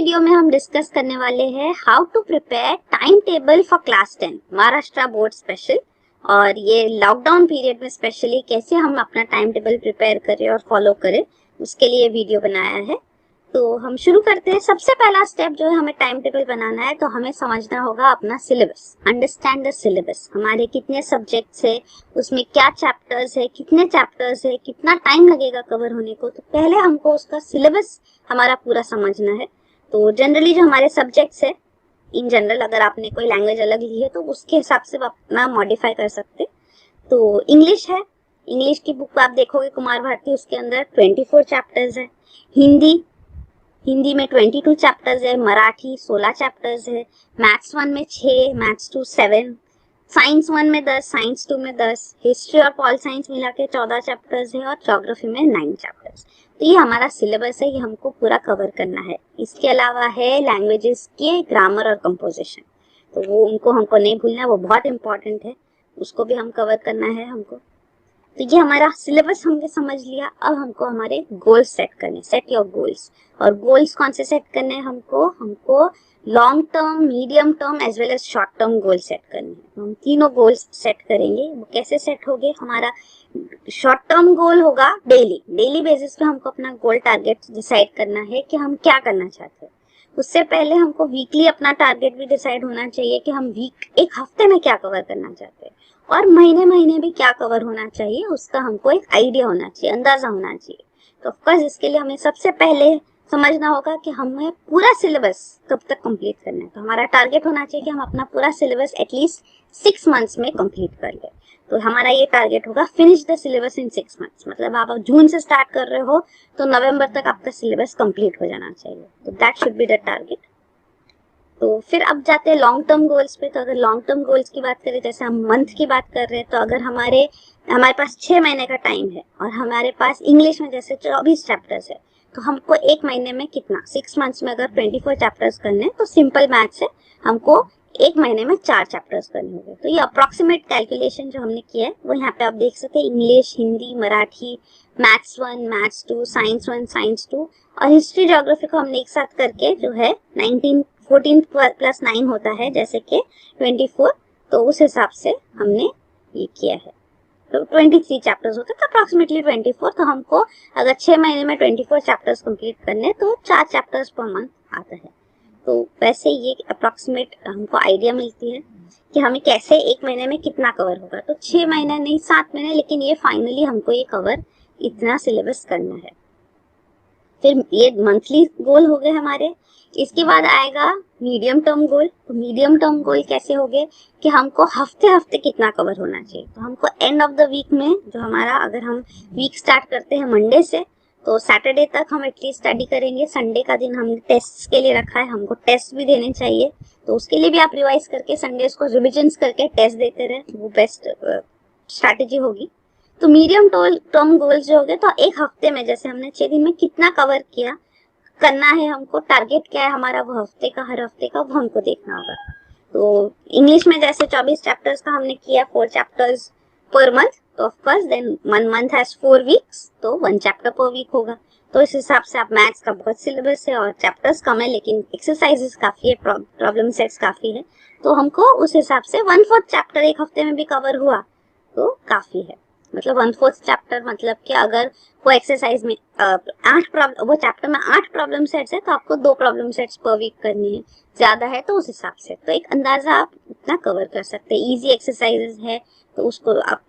Video में हम discuss करने वाले हैं how to prepare time table for class 10 Maharashtra board special. और ये लॉकडाउन पीरियड में स्पेशली कैसे हम अपना टाइम टेबल प्रिपेयर करें और फॉलो करें, उसके लिए वीडियो बनाया है। तो हम शुरू करते हैं। सबसे पहला स्टेप जो है, हमें टाइम टेबल बनाना है तो हमें समझना होगा अपना सिलेबस। अंडरस्टैंड द सिलेबस, हमारे कितने सब्जेक्ट्स है, उसमें क्या चैप्टर्स है, कितने चैप्टर्स है, कितना टाइम लगेगा कवर होने को। तो पहले हमको उसका सिलेबस हमारा पूरा समझना है। तो जनरली जो हमारे सब्जेक्ट्स है, इन जनरल अगर आपने कोई लैंग्वेज अलग ली है तो उसके हिसाब से आप अपना मॉडिफाई कर सकते। तो इंग्लिश है, इंग्लिश की बुक आप देखोगे कुमार भारती, उसके अंदर 24 चैप्टर्स है। हिंदी में 22 चैप्टर्स है। मराठी 16 चैप्टर्स है। मैथ्स 1 में 6, मैथ्स 2 7, साइंस 1 में 10, साइंस 2 में 10, हिस्ट्री और पॉल साइंस मिला के 14 चैप्टर्स है और ज्योग्राफी में 9 चैप्टर्स। तो ये हमारा सिलेबस है, ये हमको पूरा कवर करना है। इसके अलावा है लैंग्वेजेस के ग्रामर और कंपोजिशन, तो वो उनको हमको नहीं भूलना, वो बहुत इंपॉर्टेंट है, उसको भी हम कवर करना है हमको। तो ये हमारा सिलेबस हमने समझ लिया। अब हमको हमारे गोल्स सेट करने, सेट योर गोल्स। और गोल्स कौन से सेट करने हैं हमको long term, medium term as well as short term goal set करने हैं। हम तीनों गोल्स सेट करेंगे। वो कैसे सेट होंगे? हमारा शॉर्ट टर्म गोल होगा डेली बेसिस पे हमको अपना गोल टारगेट डिसाइड करना है कि हम क्या करना चाहते हैं। उससे पहले हमको वीकली अपना टारगेट भी डिसाइड होना चाहिए कि हम एक हफ्ते में क्या कवर करना चाहते हैं, और महीने भी क्या कवर होना चाहिए, उसका हमको एक आइडिया होना चाहिए, अंदाजा होना चाहिए। तो ऑफकोर्स इसके लिए हमें सबसे पहले समझना होगा कि हमें पूरा सिलेबस कब तक कंप्लीट करना है। तो हमारा टारगेट होना चाहिए कि हम अपना पूरा सिलेबस एटलीस्ट 6 मंथ्स में कंप्लीट कर ले। तो हमारा ये टारगेट होगा, finish the syllabus in 6 months. मतलब आप जून से स्टार्ट कर रहे हो तो नवंबर तक आपका सिलेबस कंप्लीट हो जाना चाहिए। तो that should be the target. तो फिर अब जाते हैं लॉन्ग टर्म गोल्स पे। तो अगर लॉन्ग टर्म गोल्स की बात करें, जैसे हम मंथ की बात कर रहे हैं, तो अगर हमारे पास 6 महीने का टाइम है और हमारे पास इंग्लिश में जैसे 24 चैप्टर्स है, तो हमको एक महीने में कितना, 6 मंथ्स में अगर 24 चैप्टर्स करने हैं तो सिंपल मैथ से हमको एक महीने में 4 चैप्टर्स करने होंगे। तो ये अप्रोक्सीमेट कैलकुलेशन जो हमने किया है वो यहाँ पे आप देख सकते हैं। English, Hindi, Marathi, maths 1, maths 2, science 1, science 2 और हिस्ट्री ज्योग्राफी को हमने एक साथ करके जो है 14 प्लस 9 होता है, जैसे कि 24। तो उस हिसाब से हमने ये किया है। तो 23 चैप्टर्स होते हैं, तो अप्रोक्सीमेटली 24। तो हमको अगर 6 महीने में 24 चैप्टर्स कंप्लीट करने तो 4 चैप्टर्स पर मंथ आता है। तो वैसे ये अप्रोक्सीमेट हमको आइडिया मिलती है कि हमें कैसे एक महीने में कितना कवर होगा। तो 6 महीने नहीं, 7 महीने, लेकिन ये फाइनली हमको ये कवर इतना सिलेबस करना है। फिर ये मंथली गोल हो गए हमारे। इसके बाद आएगा मीडियम टर्म गोल। तो मीडियम टर्म गोल कैसे हो गए कि हमको हफ्ते हफ्ते कितना कवर होना चाहिए। तो हमको एंड ऑफ द वीक में जो हमारा, अगर हम वीक स्टार्ट करते हैं मंडे से, तो सैटरडे तक हम एटलीस्ट स्टडी करेंगे। संडे का दिन हमने टेस्ट के लिए रखा है, हमको टेस्ट भी देने चाहिए। तो उसके लिए भी आप रिवाइज करके संडेज को रिविजन्स करके टेस्ट देते रहे, वो बेस्ट स्ट्रैटेजी होगी। तो मीडियम टर्म गोल्स जो हो गए, तो एक हफ्ते में जैसे हमने 6 दिन में कितना कवर किया करना है, हमको टारगेट क्या है हमारा वो हफ्ते का, हर हफ्ते का, वो हमको देखना होगा। तो इंग्लिश में जैसे 24 चैप्टर्स का हमने किया, 4 चैप्टर्स पर मंथ, तो of course then 1 month has 4 weeks, तो 1 चैप्टर पर वीक होगा। तो इस हिसाब से आप, मैथ्स का बहुत सिलेबस है और चैप्टर्स कम है, लेकिन एक्सरसाइजेस काफी है, प्रॉब्लम सेट्स काफी है। तो हमको उस हिसाब से 1/4 चैप्टर एक हफ्ते में भी कवर हुआ तो काफी है। मतलब 1/4 चैप्टर, मतलब कि अगर वो एक्सरसाइज में 8 प्रॉब्लम, वो चैप्टर में 8 प्रॉब्लम सेट्स है, तो आपको 2 प्रॉब्लम सेट्स पर वीक करनी है। ज्यादा है तो उस हिसाब से, तो एक अंदाजा आप इतना कवर कर सकते हैं। इजी एक्सरसाइजेस है तो उसको आप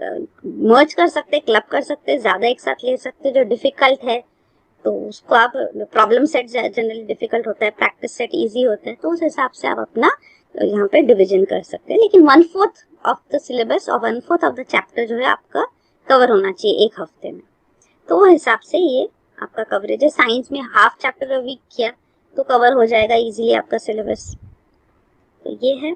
मर्ज कर सकते, क्लब कर सकते, ज्यादा एक साथ ले सकते। जो डिफिकल्ट है तो उसको आप, प्रॉब्लम सेट जनरली डिफिकल्ट होता है, प्रैक्टिस सेट इजी होता है, तो उस हिसाब से आप अपना यहाँ पे डिवीजन कर सकते हैं। लेकिन 1/4 ऑफ द सिलेबस और 1/4 ऑफ द चैप्टर जो है आपका कवर होना चाहिए एक हफ्ते में। तो वो हिसाब से ये आपका कवरेज है। साइंस में हाफ चैप्टर वीक किया तो कवर हो जाएगा इजीली आपका सिलेबस। तो ये है।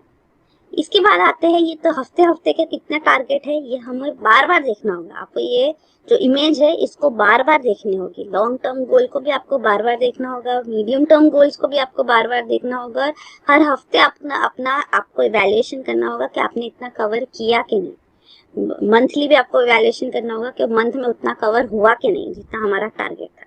इसके बाद आते हैं, ये तो हफ्ते हफ्ते के कितना टारगेट है, ये हमें बार बार देखना होगा। आपको ये जो इमेज है इसको बार बार देखनी होगी। लॉन्ग टर्म गोल को भी आपको बार बार देखना होगा, मीडियम टर्म गोल्स को भी आपको बार बार देखना होगा। हर हफ्ते अपना आपको इवैल्यूएशन करना होगा कि आपने इतना कवर किया कि नहीं। मंथली भी आपको इवैल्यूएशन करना होगा कि मंथ में उतना कवर हुआ कि नहीं जितना हमारा टारगेट था।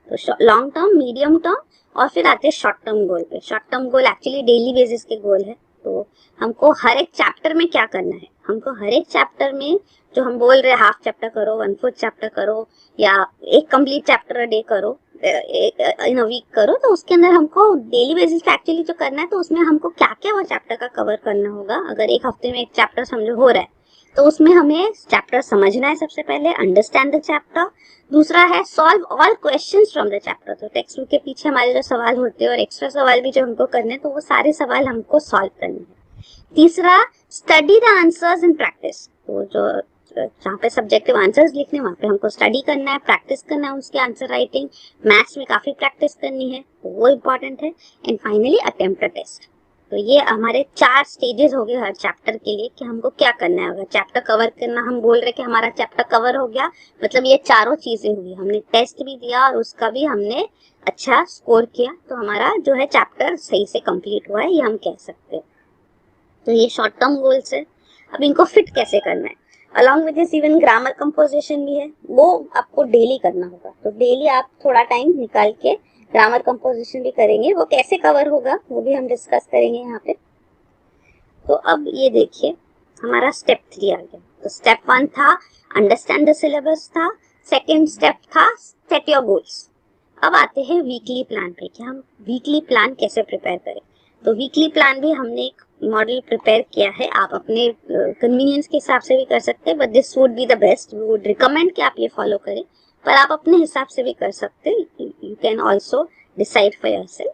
तो लॉन्ग टर्म, मीडियम टर्म और फिर आते हैं शॉर्ट टर्म गोल पे। शॉर्ट टर्म गोल एक्चुअली डेली बेसिस के गोल है। तो हमको हर एक चैप्टर में क्या करना है, हमको हर एक चैप्टर में जो हम बोल रहे हैं हाफ चैप्टर करो, 1/4 चैप्टर करो या एक कंप्लीट चैप्टर अ डे करो, इन अ वीक करो, तो उसके अंदर हमको डेली बेसिस पे एक्चुअली जो करना है तो उसमें हमको क्या क्या वो चैप्टर का कवर करना होगा। अगर एक हफ्ते में एक चैप्टर समझो हो रहा है तो उसमें हमें चैप्टर समझना है सबसे पहले, अंडरस्टैंड द चैप्टर। दूसरा है solve all questions from the chapter, तो टेक्स्ट बुक के पीछे हमारे जो सवाल होते हैं और एक्स्ट्रा सवाल भी जो हमको करने हैं तो वो सारे सवाल हमको सॉल्व करने हैं। तीसरा study the answers in practice, तो जो जहाँ पे सब्जेक्टिव आंसर्स लिखने वहाँ पे हमको स्टडी करना है, प्रैक्टिस करना है उसके आंसर राइटिंग। मैथ्स में काफी प्रैक्टिस करनी है तो वो इम्पोर्टेंट है। And finally attempt a test. तो ये हमारे 4 स्टेजेस हो गए हर चैप्टर के लिए कि हमको क्या करना है। अगर चैप्टर कवर करना, हम बोल रहे कि हमारा चैप्टर कवर हो गया, मतलब ये चारों चीजें हुई, हमने टेस्ट भी दिया और उसका भी हमने अच्छा स्कोर किया, तो हमारा जो है चैप्टर सही से कंप्लीट हुआ है, ये हम कह सकते हैं। तो ये शॉर्ट टर्म गोल्स है। अब इनको फिट कैसे करना है, along with this even grammar composition भी है, वो आपको डेली करना होगा। तो डेली आप थोड़ा टाइम निकाल के ग्रामर कंपोजिशन भी करेंगे, वो कैसे कवर होगा वो भी हम डिस्कस करेंगे यहाँ पे। तो अब ये देखिए हमारा स्टेप 3 आ गया। तो स्टेप 1 था अंडरस्टैंड द सिलेबस था, सेकेंड स्टेप था सेट योर गोल्स। अब आते हैं वीकली प्लान पे कि हम वीकली प्लान कैसे प्रिपेयर करें। तो वीकली प्लान भी हमने एक मॉडल प्रिपेयर किया है, आप अपने कन्वीनियंस के हिसाब से भी कर सकते हैं, but this would be the best, we would recommend कि आप ये फॉलो करें, पर आप अपने हिसाब से भी कर सकते हैं, you can also decide for yourself.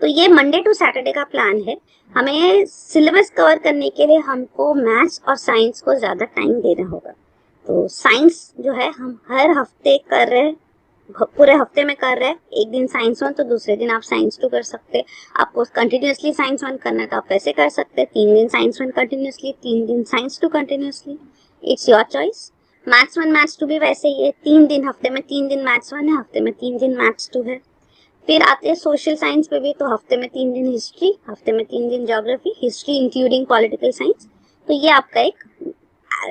तो ये मंडे टू सैटरडे का प्लान है। हमें सिलेबस कवर करने के लिए हमको मैथ्स और साइंस को ज्यादा टाइम देना होगा। तो साइंस जो है हम हर हफ्ते कर रहे हैं, पूरे हफ्ते में कर रहे हैं, एक दिन साइंस 1 तो दूसरे दिन आप साइंस 2 कर सकते हैं। आपको कंटिन्यूअसली साइंस 1 करना है तो आप वैसे कर सकते हैं, 3 दिन साइंस 1 कंटिन्यूअसली, 3 दिन science 2 continuously, it's your choice. Maths 1 maths 2 भी वैसे ही है, 3 दिन हफ्ते में 3 दिन मैथ्स 1 है, हफ्ते में 3 दिन मैथ्स 2 है। फिर आते हैं सोशल साइंस पे भी, तो हफ्ते में 3 दिन हिस्ट्री, हफ्ते में 3 दिन geography, history including political science. तो ये आपका एक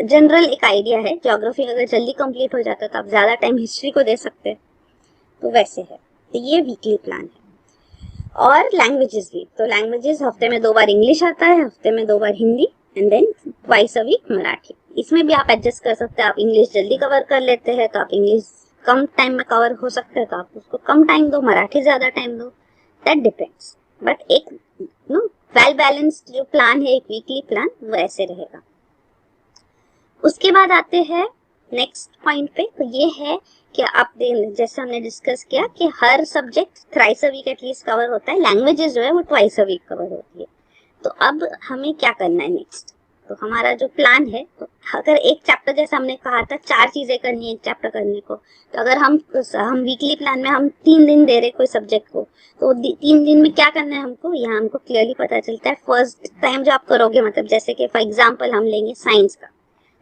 जनरल एक आइडिया है। ज्योग्राफी अगर जल्दी कंप्लीट हो जाता है तो आप ज्यादा टाइम हिस्ट्री को दे सकते हैं, तो वैसे है। तो ये वीकली प्लान है। और लैंग्वेजेस भी, तो लैंग्वेजेस हफ्ते में 2 बार इंग्लिश आता है, हफ्ते में 2 बार Hindi, and then twice a week Marathi. इसमें भी आप एडजस्ट कर सकते हैं, आप इंग्लिश जल्दी कवर कर लेते हैं तो आप इंग्लिश कम टाइम में कवर हो सकता है तो आप उसको कम टाइम दो, मराठी ज्यादा टाइम दो, दैट डिपेंड्स। बट एक वेल बैलेंस्ड जो प्लान है, एक वीकली प्लान, वो ऐसे रहेगा। उसके बाद आते हैं नेक्स्ट पॉइंट पे, तो ये है कि आप जैसे हमने डिस्कस किया कि हर subject thrice a week at least cover होता है, लैंग्वेजेस जो है वो ट्वाइस अ वीक कवर होती है। तो अब हमें क्या करना है नेक्स्ट, तो हमारा जो प्लान है, तो अगर एक चैप्टर जैसे हमने कहा था 4 चीजें करनी है एक चैप्टर करने को, तो अगर हम वीकली प्लान में हम 3 दिन दे रहे कोई सब्जेक्ट को, तो 3 दिन में क्या करना है हमको, यहाँ हमको क्लियरली पता चलता है। फर्स्ट टाइम जो आप करोगे, मतलब जैसे कि फॉर एग्जाम्पल हम लेंगे साइंस का,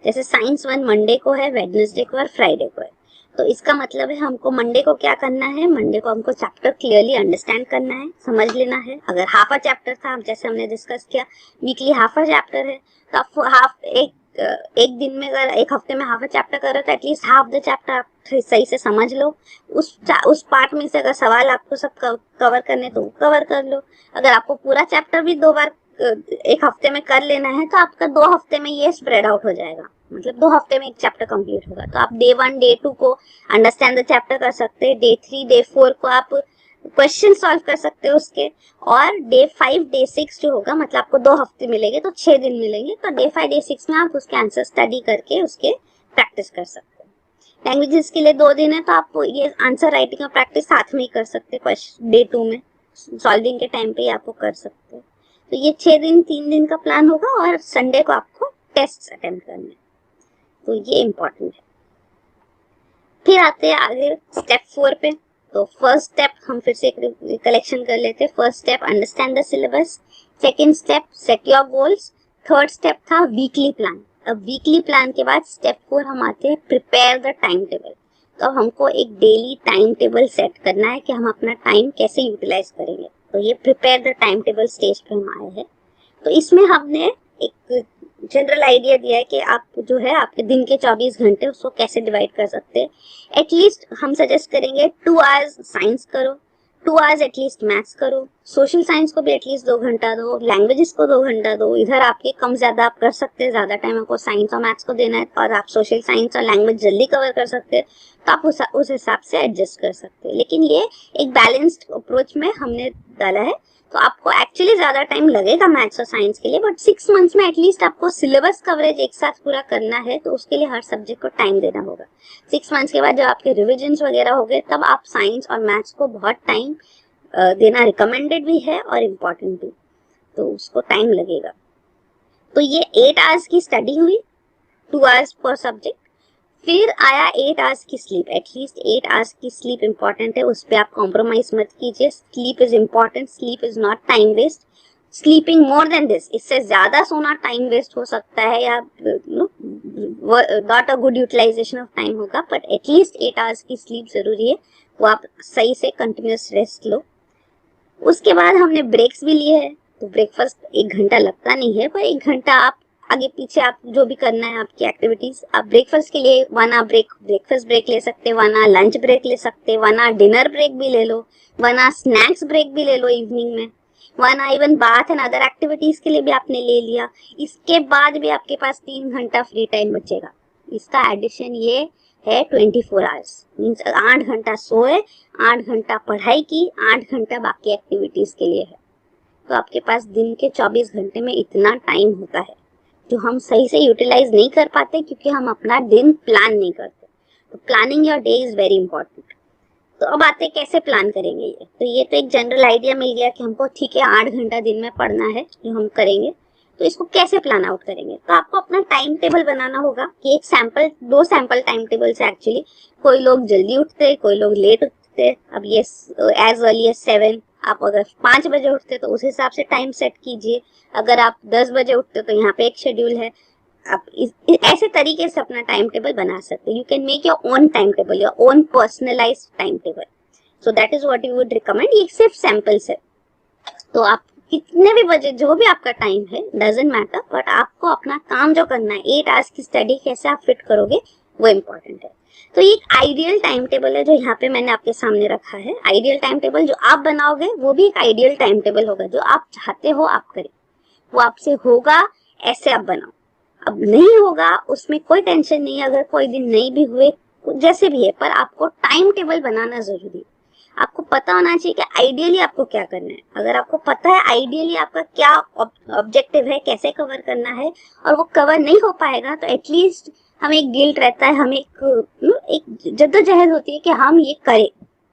जैसे साइंस 1 मंडे को है, वेडनेसडे को और फ्राइडे को है। तो इसका मतलब है हमको मंडे को क्या करना है, मंडे को हमको चैप्टर क्लियरली अंडरस्टैंड करना है, समझ लेना है। अगर हाफ अ चैप्टर था, जैसे हमने डिस्कस किया वीकली हाफ अ चैप्टर है, तो आप हाफ एक दिन में, अगर एक हफ्ते में हाफ अ चैप्टर कर रहे हो तो एटलीस्ट हाफ द चैप्टर आप सही से समझ लो। उस पार्ट में से अगर सवाल आपको सब कवर करने तो कवर कर लो। अगर आपको पूरा चैप्टर भी 2 बार एक हफ्ते में कर लेना है तो आपका 2 हफ्ते में ये स्प्रेड आउट हो जाएगा, मतलब 2 हफ्ते में एक चैप्टर कंप्लीट होगा। तो आप डे 1 डे 2 को अंडरस्टैंड द चैप्टर कर सकते हैं, डे 3 डे 4 को आप क्वेश्चन सॉल्व कर सकते हो उसके, और डे 5 डे 6 जो होगा, मतलब आपको 2 हफ्ते मिलेंगे तो 6 दिन मिलेंगे, तो डे 5 डे 6 में आप उसके आंसर स्टडी करके उसके प्रैक्टिस कर सकते हैं। लैंग्वेजेस के लिए 2 दिन है तो आप ये आंसर राइटिंग और प्रैक्टिस साथ में ही कर सकते हैं, डे 2 में सॉल्विंग के टाइम पे आपको कर सकते हैं। तो ये 6 दिन 3 दिन का प्लान होगा, और संडे को आपको टेस्ट अटेम्प्ट करना है, तो ये इम्पोर्टेंट है। फिर आते हैं आगे स्टेप 4 पे। तो फर्स्ट स्टेप हम फिर से कलेक्शन कर लेते हैं। First step understand the syllabus, second step set your goals, third step था वीकली प्लान। अब वीकली प्लान के बाद स्टेप 4 हम आते हैं प्रिपेयर द टाइम टेबल। तो अब हमको एक डेली टाइम टेबल सेट करना है कि हम अपना टाइम कैसे यूटिलाइज करेंगे। तो ये prepare the time table stage पे हम आए हैं। तो इसमें हमने एक जनरल आइडिया दिया है कि आप जो है आपके दिन के 24 घंटे उसको कैसे डिवाइड कर सकते हैं। एटलीस्ट हम सजेस्ट करेंगे 2 आवर्स साइंस करो, 2 आवर्स एटलीस्ट मैथ्स करो, सोशल साइंस को भी एटलीस्ट 2 घंटा दो, लैंग्वेजेस को 2 घंटा दो। इधर आपके कम ज्यादा आप कर सकते हैं, ज्यादा टाइम आपको साइंस और मैथ्स को देना है और आप सोशल साइंस और लैंग्वेज जल्दी कवर कर सकते हैं, तो आप उस हिसाब से एडजस्ट कर सकते हैं। लेकिन ये एक बैलेंस्ड अप्रोच में हमने डाला है, तो आपको एक्चुअली ज्यादा टाइम लगेगा मैथ्स और साइंस के लिए, बट 6 मंथ्स में एटलीस्ट आपको सिलेबस कवरेज एक साथ पूरा करना है, तो उसके लिए हर सब्जेक्ट को टाइम देना होगा। 6 मंथ्स के बाद जब आपके रिविजन्स वगैरह हो गए, तब आप साइंस और मैथ्स को बहुत टाइम देना रिकमेंडेड भी है और इम्पोर्टेंट भी, तो उसको टाइम लगेगा। तो ये 8 आवर्स की स्टडी हुई, 2 आवर्स पर सब्जेक्ट। फिर आया 8 आवर्स की स्लीप, एटलीस्ट 8 आवर्स की स्लीप इंपॉर्टेंट है, उस पर आप कॉम्प्रोमाइज मत कीजिए। Sleep is important, sleep is not time waste. Sleeping more than this, इससे ज्यादा सोना टाइम वेस्ट हो सकता है या not a good utilization of time होगा, बट एटलीस्ट 8 आवर्स की स्लीप जरूरी है, वो आप सही से कंटिन्यूस रेस्ट लो। उसके बाद हमने ब्रेक्स भी लिए हैं, तो ब्रेकफास्ट 1 घंटा लगता नहीं है, पर 1 घंटा आप आगे पीछे आप जो भी करना है आपकी एक्टिविटीज, आप ब्रेकफास्ट के लिए 1 आवर ब्रेकफास्ट ब्रेक ले सकते हैं, 1 आवर लंच ब्रेक ले सकते हैं, 1 आवर डिनर ब्रेक भी ले लो, 1 आवर स्नैक्स ब्रेक भी ले लो इवनिंग में, 1 hour even bath and other activities के लिए भी आपने ले लिया। इसके बाद भी आपके पास 3 घंटा फ्री टाइम बचेगा। इसका एडिशन ये है 24 आवर्स, मीन्स 8 घंटा सोए, 8 घंटा पढ़ाई की, 8 घंटा बाकी एक्टिविटीज के लिए है। तो आपके पास दिन के 24 घंटे में इतना टाइम होता है जो हम सही से यूटिलाइज नहीं कर पाते, क्योंकि हम अपना दिन प्लान नहीं करते। तो planning your day is very important. तो अब आते हैं कैसे प्लान करेंगे ये। तो ये तो एक जनरल आइडिया मिल गया कि हमको ठीक है 8 घंटा दिन में पढ़ना है जो हम करेंगे, तो इसको कैसे प्लान आउट करेंगे। तो आपको अपना टाइम टेबल बनाना होगा कि एक सैंपल, 2 सैंपल टाइम टेबल से एक्चुअली, कोई लोग जल्दी उठते, कोई लोग लेट उठते। अब ये एज अर्ली एज 7, आप अगर 5 बजे उठते तो उस हिसाब से टाइम सेट कीजिए। अगर आप 10 बजे उठते तो यहाँ पे एक शेड्यूल है। आप ऐसे तरीके से अपना टाइम टेबल बना सकते हैं। You can make your own time table, your own personalised time table. So that is what you would recommend. ये सिर्फ सैंपल्स है, तो आप कितने भी बजे, जो भी आपका टाइम है डजंट मैटर, बट आपको अपना काम जो करना है, 8 आवर्स की स्टडी कैसे आप फिट करोगे वो इम्पोर्टेंट है। तो ये एक आइडियल टाइम टेबल है जो यहाँ पे मैंने आपके सामने रखा है। आइडियल टाइम टेबल जो आप बनाओगे वो भी एक आइडियल टाइम टेबल होगा, जो आप चाहते हो आप करें, वो आपसे होगा, ऐसे आप बनाओ। अब नहीं होगा उसमें कोई टेंशन नहीं है, अगर कोई दिन नहीं भी हुए, जैसे भी है, पर आपको टाइम टेबल बनाना जरूरी है। आपको पता होना चाहिए कि आइडियली आपको क्या करना है। अगर आपको पता है आइडियली आपका क्या ऑब्जेक्टिव है, कैसे कवर करना है, और वो कवर नहीं हो पाएगा, तो एटलीस्ट हमें एक गिल्ट रहता है, हमें एक जद्दोजहद होती है कि हम ये करें,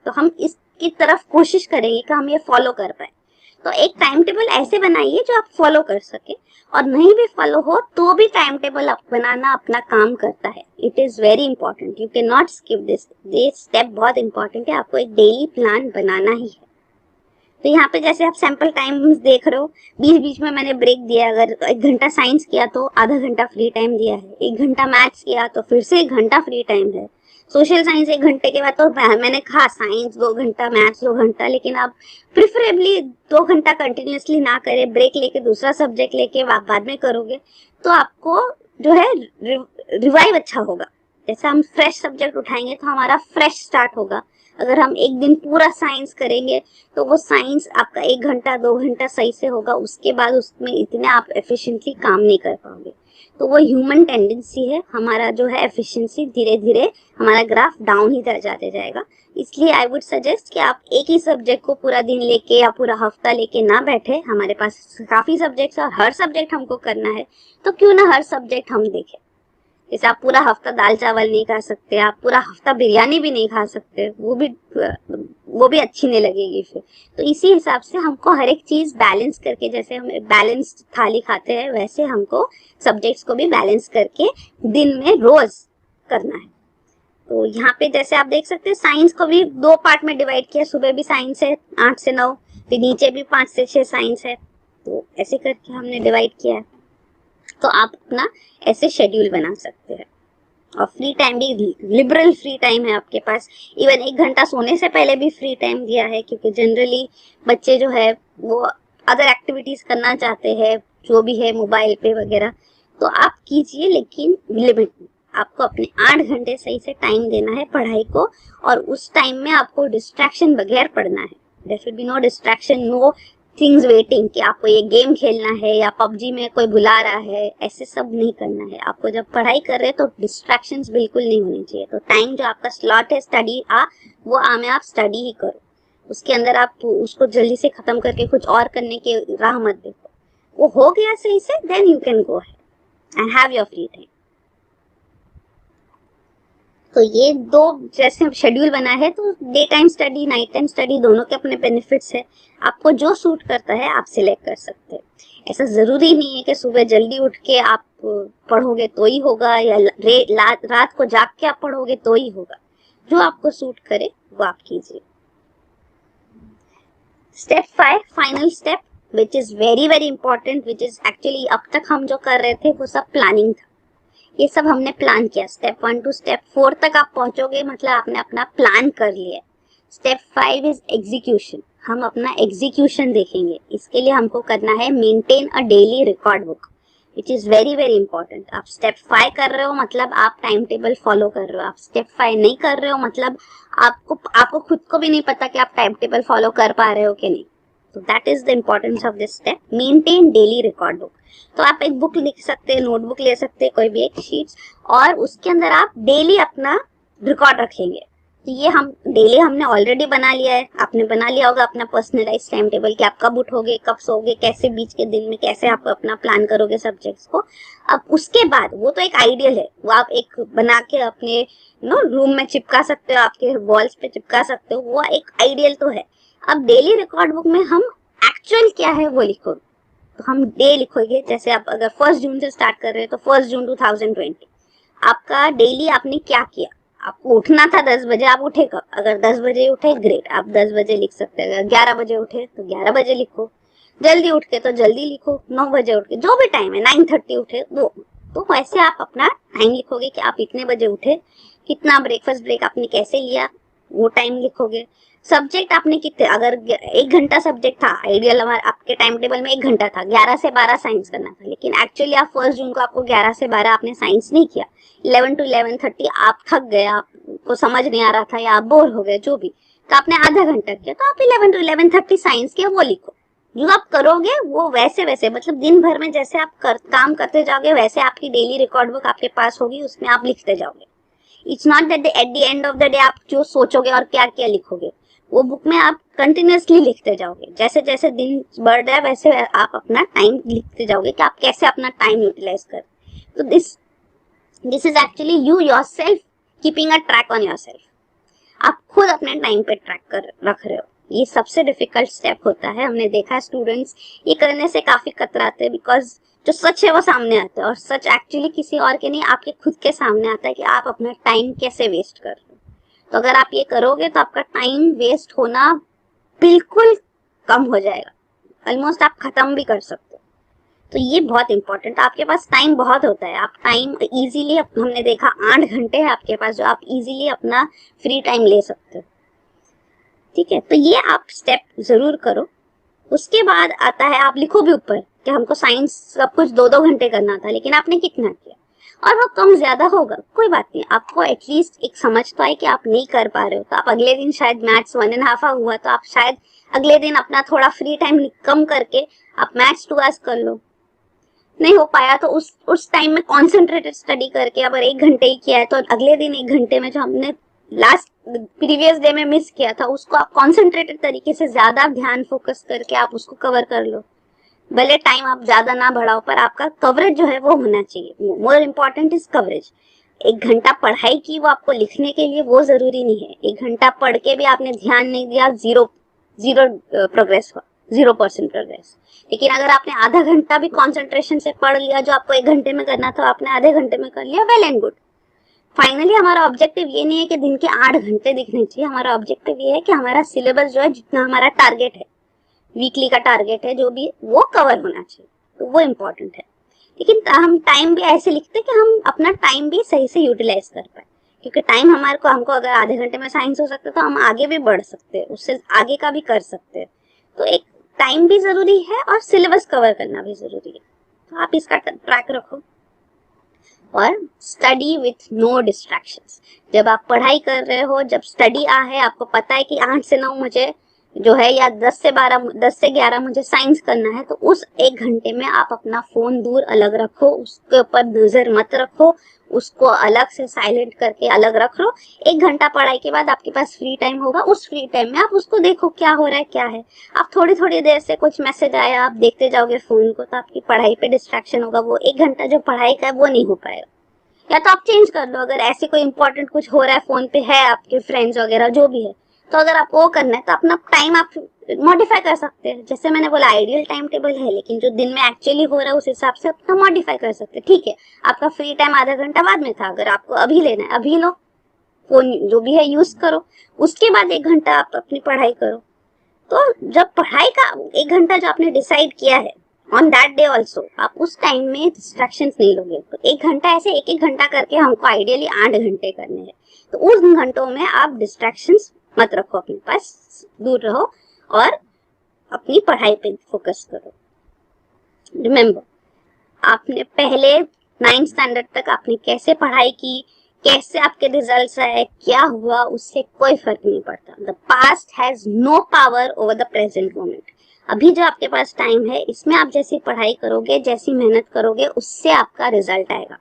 तो हम इसकी तरफ कोशिश करेंगे कि हम ये फॉलो कर पाए। तो एक टाइम टेबल ऐसे बनाइए जो आप फॉलो कर सके, और नहीं भी फॉलो हो तो भी टाइम टेबल बनाना अपना काम करता है। It is very important, you can not skip this. ये स्टेप बहुत इंपॉर्टेंट है, आपको एक डेली प्लान बनाना ही है। तो यहाँ पे जैसे आप सैंपल टाइम देख रहे हो, बीच बीच में मैंने ब्रेक दिया। अगर 1 घंटा साइंस किया तो आधा घंटा फ्री टाइम दिया है, 1 घंटा मैथ्स किया तो फिर से 1 घंटा फ्री टाइम है, सोशल साइंस 1 घंटे के बाद तो मैंने कहा साइंस 2 घंटा, मैथ्स 2 घंटा। लेकिन आप प्रिफरेबली 2 घंटा कंटिन्यूसली ना करें, ब्रेक लेके दूसरा सब्जेक्ट लेके आप बाद में करोगे, तो आपको जो है रिवाइव अच्छा होगा। जैसे हम फ्रेश सब्जेक्ट उठाएंगे तो हमारा फ्रेश स्टार्ट होगा। अगर हम एक दिन पूरा साइंस करेंगे तो वो साइंस आपका 1 घंटा 2 घंटा सही से होगा, उसके बाद उसमें इतने आप एफिशिएंटली काम नहीं कर पाओगे। तो वो ह्यूमन टेंडेंसी है, हमारा जो है एफिशिएंसी धीरे धीरे हमारा ग्राफ डाउन ही जाते जाएगा। इसलिए आई वुड सजेस्ट कि आप एक ही सब्जेक्ट को पूरा दिन लेके या पूरा हफ्ता लेके ना बैठे। हमारे पास काफी सब्जेक्ट्स और हर सब्जेक्ट हमको करना है, तो क्यों ना हर सब्जेक्ट हम देखें। जैसे आप पूरा हफ्ता दाल चावल नहीं खा सकते, आप पूरा हफ्ता बिरयानी भी नहीं खा सकते, वो भी अच्छी नहीं लगेगी फिर। तो इसी हिसाब से हमको हर एक चीज बैलेंस करके, जैसे हम बैलेंस्ड थाली खाते हैं, वैसे हमको सब्जेक्ट्स को भी बैलेंस करके दिन में रोज करना है। तो यहाँ पे जैसे आप देख सकते हैं, साइंस को भी 2 पार्ट में डिवाइड किया। सुबह भी साइंस है 8 से 9, फिर नीचे भी 5 से 6 साइंस है। तो ऐसे करके हमने डिवाइड किया है। तो आप अपना ऐसे शेड्यूल बना सकते हैं। और फ्री टाइम भी लिबरल फ्री टाइम है आपके पास। इवन 1 घंटा सोने से पहले भी फ्री टाइम दिया है, क्योंकि जनरली बच्चे जो है वो अदर एक्टिविटीज करना चाहते हैं, जो भी है मोबाइल पे वगैरह, तो आप कीजिए, लेकिन लिमिट में। आपको अपने 8 घंटे सही से टाइम देना है पढ़ाई को, और उस टाइम में आपको डिस्ट्रैक्शन बगैर पढ़ना है। There should be no distraction, no things waiting कि आपको ये गेम खेलना है या पबजी में कोई बुला रहा है, ऐसे सब नहीं करना है। आपको जब पढ़ाई कर रहे हैं तो डिस्ट्रैक्शंस बिल्कुल नहीं होनी चाहिए। तो टाइम जो आपका स्लॉट है स्टडी वो में आप स्टडी ही करो, उसके अंदर आप उसको जल्दी से खत्म करके कुछ और करने की राह मत देखो। वो हो गया सही से, then you can go and have your free time. तो ये दो जैसे शेड्यूल बना है, तो day time study, night time study, दोनों के अपने बेनिफिट्स है। आपको जो सूट करता है आप सिलेक्ट कर सकते हैं। ऐसा जरूरी नहीं है कि सुबह जल्दी उठ के आप पढ़ोगे तो ही होगा, या रात को जाग के आप पढ़ोगे तो ही होगा। जो आपको सूट करे वो आप कीजिए। Step 5, final step, which is very very important, which is actually अब तक हम जो कर रहे थे वो सब प्लानिंग था। ये सब हमने प्लान किया। स्टेप 1 टू स्टेप 4 तक आप पहुंचोगे, मतलब आपने अपना प्लान कर लिया। Step 5 is execution. हम अपना एग्जीक्यूशन देखेंगे। इसके लिए हमको करना है maintain a daily record book, which is very very important. आप स्टेप 5 कर रहे हो मतलब आप टाइम टेबल फॉलो कर रहे हो। आप स्टेप 5 नहीं कर रहे हो मतलब आपको खुद को भी नहीं पता कि आप टाइम टेबल फॉलो कर पा रहे हो कि नहीं। तो that is the importance of this step, maintain daily record book. तो आप एक बुक लिख सकते हैं, नोटबुक ले सकते हैं, कोई भी एक शीट्स, और उसके अंदर आप डेली अपना रिकॉर्ड रखेंगे। तो ये हम डेली हमने ऑलरेडी बना लिया है। आपने बना लिया होगा अपना पर्सनलाइज टाइम टेबल कि आप कब उठोगे, कब सोओगे, कैसे बीच के दिन में कैसे आप अपना प्लान करोगे सब्जेक्ट्स को। अब उसके बाद वो तो एक आइडियल है, वो आप एक बना के अपने रूम में चिपका सकते हो, आपके वॉल्स पे चिपका सकते हो, वो एक आइडियल तो है। अब डेली रिकॉर्ड बुक में हम एक्चुअल क्या है वो लिखो। तो हम डे लिखोगे, जैसे आप अगर 1 जून से स्टार्ट कर रहे हैं तो 1 जून 2020 आपका डेली आपने क्या किया। आपको उठना था 10 बजे, आप उठे कब? अगर 10 बजे उठे ग्रेट, आप 10 बजे लिख सकते हैं। अगर 11 बजे उठे तो 11 बजे लिखो। जल्दी उठ के तो जल्दी लिखो, 9 बजे उठ के, जो भी टाइम है, 9:30 उठे वो। तो वैसे आप अपना टाइम लिखोगे कि आप इतने बजे उठे, कितना ब्रेकफास्ट ब्रेक आपने कैसे लिया, वो टाइम लिखोगे। सब्जेक्ट आपने कितने, अगर 1 घंटा सब्जेक्ट था, आइडियल हमारे आपके टाइम टेबल में 1 घंटा था, 11 से 12 साइंस करना था, लेकिन एक्चुअली आप 1 जून को आपको 11 से 12 आपने साइंस नहीं किया। 11 to 11:30 आप थक गए, आपको समझ नहीं आ रहा था या आप बोर हो गए, जो भी, तो आपने आधा घंटा किया, तो आप 11 to 11:30 साइंस के वो लिखो। जो आप करोगे वो वैसे वैसे, मतलब दिन भर में जैसे आप काम करते जाओगे वैसे आपकी डेली रिकॉर्ड बुक आपके पास होगी, उसमें आप लिखते जाओगे। It's not that at the end of the day आप जो सोचोगे और क्या क्या लिखोगे, वो बुक में आप कंटिन्यूअसली लिखते जाओगे। जैसे जैसे दिन बढ़ रहा है वैसे आप अपना टाइम लिखते जाओगे कि आप कैसे अपना टाइम यूटिलाइज कर। तो this is actually you yourself keeping a track on yourself. आप खुद अपने टाइम पे ट्रैक कर रख रहे हो। ये सबसे डिफिकल्ट स्टेप होता है। हमने देखा स्टूडेंट्स ये करने से काफी कतराते हैं, बिकॉज जो सच है वो सामने आता है, और सच एक्चुअली किसी और के नहीं, आपके खुद के सामने आता है कि आप अपना टाइम कैसे वेस्ट कर रहे हो। तो अगर आप ये करोगे तो आपका टाइम वेस्ट होना बिल्कुल कम हो जाएगा, ऑलमोस्ट आप खत्म भी कर सकते हो। तो ये बहुत इंपॉर्टेंट, आपके पास टाइम बहुत होता है। आप टाइम इजीली, हमने देखा 8 घंटे है आपके पास जो आप इजीली अपना फ्री टाइम ले सकते हो। ठीक है, तो ये आप स्टेप जरूर करो। उसके बाद आता है, आप लिखो भी ऊपर कि हमको साइंस सब कुछ 2-2 घंटे करना था, लेकिन आपने कितना किया, और वो कम ज्यादा होगा कोई बात नहीं, आपको एटलीस्ट एक समझ तो आए कि आप नहीं कर पा रहे हो। तो आप अगले दिन शायद मैथ्स 1.5 हुआ तो आप शायद अगले दिन अपना थोड़ा फ्री टाइम कम करके आप मैथ्स 2 आवर्स कर लो। नहीं हो पाया तो उस टाइम में कॉन्सेंट्रेटेड स्टडी करके, अगर 1 घंटे ही किया है तो अगले दिन 1 घंटे में जो हमने लास्ट प्रीवियस डे में मिस किया था उसको आप कॉन्सेंट्रेटेड तरीके से ज्यादा ध्यान फोकस करके आप उसको कवर कर लो। भले टाइम आप ज्यादा ना बढ़ाओ, पर आपका कवरेज जो है वो होना चाहिए। More important is coverage. 1 घंटा पढ़ाई की वो आपको लिखने के लिए वो जरूरी नहीं है। 1 घंटा पढ़ के भी आपने ध्यान नहीं दिया, जीरो प्रोग्रेस हुआ, 0% प्रोग्रेस। लेकिन अगर आपने आधा घंटा भी कॉन्सेंट्रेशन से पढ़ लिया जो आपको 1 घंटे में करना था, आपने आधे घंटे में कर लिया, वेल एंड गुड। फाइनली हमारा ऑब्जेक्टिव ये नहीं है कि दिन के 8 घंटे दिखने चाहिए। हमारा ऑब्जेक्टिव ये है कि हमारा सिलेबस जो है, जितना हमारा टारगेट है, वीकली का टारगेट है जो भी, वो कवर होना चाहिए। तो वो इम्पोर्टेंट है। लेकिन हम टाइम भी ऐसे लिखते कि हम अपना टाइम भी सही से यूटिलाइज कर पाए, क्योंकि टाइम हमको अगर आधे घंटे में साइंस हो सकता है तो हम आगे भी बढ़ सकते हैं, उससे आगे का भी कर सकते हैं। तो एक टाइम भी जरूरी है और सिलेबस कवर करना भी जरूरी है। तो आप इसका ट्रैक रखो। और स्टडी विथ नो डिस्ट्रैक्शंस। जब आप पढ़ाई कर रहे हो, जब स्टडी है, आपको पता है कि 8 से 9 मुझे जो है, या 10 से 11 मुझे साइंस करना है, तो उस 1 घंटे में आप अपना फोन दूर अलग रखो, उसके ऊपर नजर मत रखो, उसको अलग से साइलेंट करके अलग रख लो। 1 घंटा पढ़ाई के बाद आपके पास फ्री टाइम होगा, उस फ्री टाइम में आप उसको देखो क्या हो रहा है क्या है। आप थोड़ी थोड़ी देर से कुछ मैसेज आया, आप देखते जाओगे फोन को, तो आपकी पढ़ाई पे डिस्ट्रैक्शन होगा। वो 1 घंटा जो पढ़ाई का है वो नहीं हो पाएगा। या तो आप चेंज कर लो, अगर ऐसे कोई इंपॉर्टेंट कुछ हो रहा है फोन पे है, आपके फ्रेंड्स वगैरह जो भी है, तो अगर आप वो करना है तो अपना टाइम आप मॉडिफाई कर सकते हैं। जैसे मैंने बोला आइडियल टाइम टेबल है, लेकिन जो दिन में एक्चुअली हो रहा है उस हिसाब से अपना मॉडिफाई कर सकते हैं। ठीक है, आपका फ्री टाइम आधा घंटा बाद में था, अगर आपको अभी लेना है अभी लो, फोन जो भी है यूज करो, उसके बाद 1 घंटा आप अपनी पढ़ाई करो। तो जब पढ़ाई का 1 घंटा जो आपने डिसाइड किया है ऑन दैट डे ऑल्सो, आप उस टाइम में डिस्ट्रैक्शंस नहीं लोगे। तो 1 घंटा ऐसे 1-1 घंटा करके हमको आइडियली 8 घंटे करने हैं। तो उस घंटों में आप डिस्ट्रैक्शंस मत रखो अपने पास, दूर रहो और अपनी पढ़ाई पे फोकस करो। रिमेम्बर, आपने पहले 9th स्टैंडर्ड तक आपने कैसे पढ़ाई की, कैसे आपके रिजल्ट्स आए, क्या हुआ, उससे कोई फर्क नहीं पड़ता। The past has no power over the present moment. अभी जो आपके पास टाइम है, इसमें आप जैसी पढ़ाई करोगे, जैसी मेहनत करोगे, उससे आपका रिजल्ट आएगा।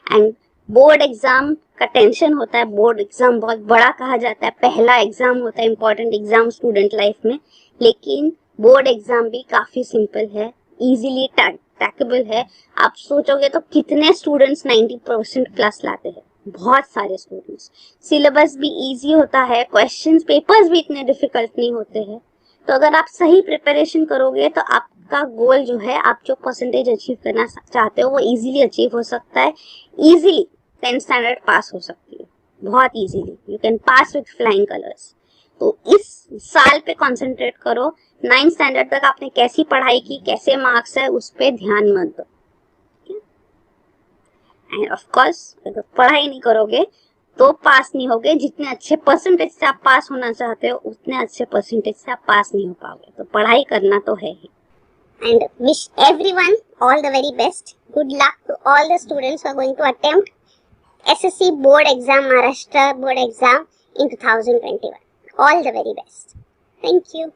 एंड बोर्ड एग्जाम का टेंशन होता है, बोर्ड एग्जाम बहुत बड़ा कहा जाता है, पहला एग्जाम होता है, इंपॉर्टेंट एग्जाम स्टूडेंट लाइफ में, लेकिन बोर्ड एग्जाम भी काफी सिंपल है, इजीली टैकेबल है। आप सोचोगे तो कितने स्टूडेंट्स 90% प्लस लाते हैं, बहुत सारे स्टूडेंट्स। सिलेबस भी इजी होता है, क्वेश्चंस पेपर्स भी इतने डिफिकल्ट नहीं होते हैं। तो अगर आप सही प्रिपरेशन करोगे तो आपका गोल जो है, आप जो परसेंटेज अचीव करना चाहते हो, वो इजीली अचीव हो सकता है। इजीली 10th स्टैंडर्ड पास हो सकती है, बहुत easily. You can pass with flying colours. तो इस साल पे कंसंट्रेट करो। 9th स्टैंडर्ड तक आपने कैसी पढ़ाई की, कैसे मार्क्स है, उस पर ध्यान मत दो। एंड ऑफ कोर्स अगर पढ़ाई नहीं करोगे तो पास नहीं होगे। जितने अच्छे परसेंटेज से आप पास होना चाहते हो, उतने अच्छे परसेंटेज से आप पास नहीं हो पाओगे। तो पढ़ाई करना तो है ही। And wish everyone all the very best. Good luck to all the students who are going to attempt SSC board exam, Maharashtra board exam in 2021. All the very best. Thank you.